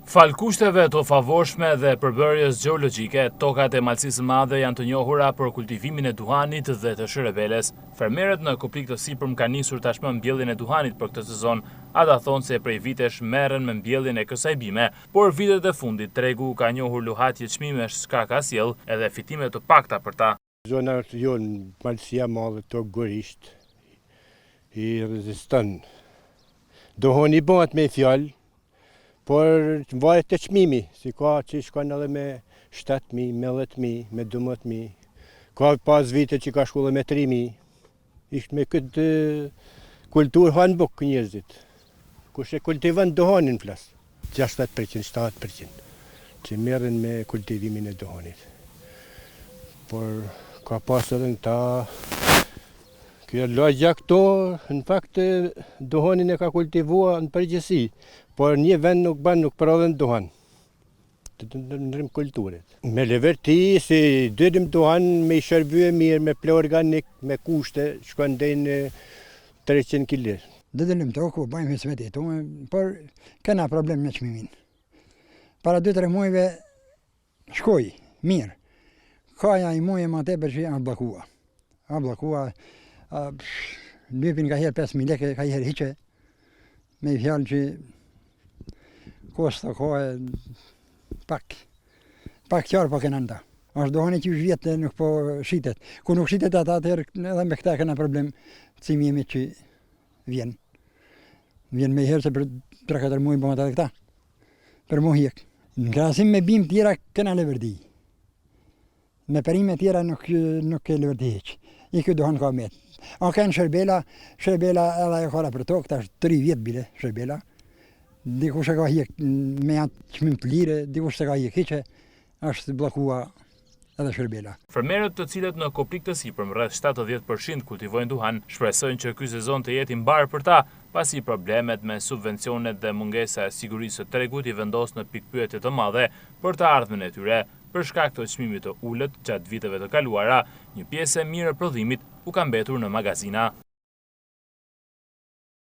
Fal kushteve të favorshme dhe përbërjes gjeologjike, tokat e Malësisë së Madhe janë të njohura për kultivimin e duhanit dhe të shërebeles. Fermerët në Koprik të Sipërm kanë nisur tashmë mbjelljen e duhanit për këtë sezon. Ata thonë se prej vitesh merren me mbjelljen e kësaj bime, por vitet e fundit tregu ka njohur luhatje çmimesh s'ka ka sjell edhe fitime të pakta për ta. Zona jonë Malësia Madhe të Gorisht i reziston. Duhani bëhet me fjalë, por varet të çmimi, si ka që shkon edhe me 7.000, me 10.000, me 12.000. Ka pas vite që ka shkullë me 3.000. Ishtë me këtë kulturë hanë bukë njerëzit. Kush e kultivon duhanin flas. 60%, 70% që merren me kultivimin e duhanit. Por ka pas edhe në ta kjo lagja këto, në fakt, duhanin e ka kultivua në përgjithësi, por një vend nuk prodhon duhan, të ndrim kulturit. Me leverti, si dyrim duhan me i shërbye mirë, me ple organik, me kushte, shkon deri në 300 kg. Dëdëllim tokë, bëjmë hismeti tonë, por kena problem me çmimin. Para 2-3 muajve shkoj, mirë. Kaja i muaj ma tepër që janë blokua. Lypin ka herë 5.000 lekë, ka herë hiqe, me i fjallë që kosta ka pak qarë po kena nda. Ashtë dohani që vjetë nuk po shitet. Ku nuk shitet ata atëherë edhe me këta kena problem, cimi jemi që vjen. Vjen me herë se për 3-4 muaj bëmë ata dhe këta, për mu hjek. Në krahasim me bimë tjera kena leverdi. Me perime tjera nuk ke leverdi heq. I kjo dohan ka metë. A kanë shërbela edhe e kara për tokë, tash 3 vjetë bile shërbela. Dikush e ka hjek me atë çmim të lire, dikush e ka hjek hiqe, është blokua edhe shërbela. Fermerët të cilët në Koprik të Sipërm rreth 70% kultivojnë duhan, shpresojnë që ky sezon të jetë i mbar për ta, pasi problemet me subvencionet dhe mungesa e sigurisë së tregut i vendos në pikpyetje të madhe për të ardhmen e tyre. Për shkak të çmimit të ulët gjatë viteve të kaluara, një pjesë e mirë e prodhimit u ka mbetur në magazina.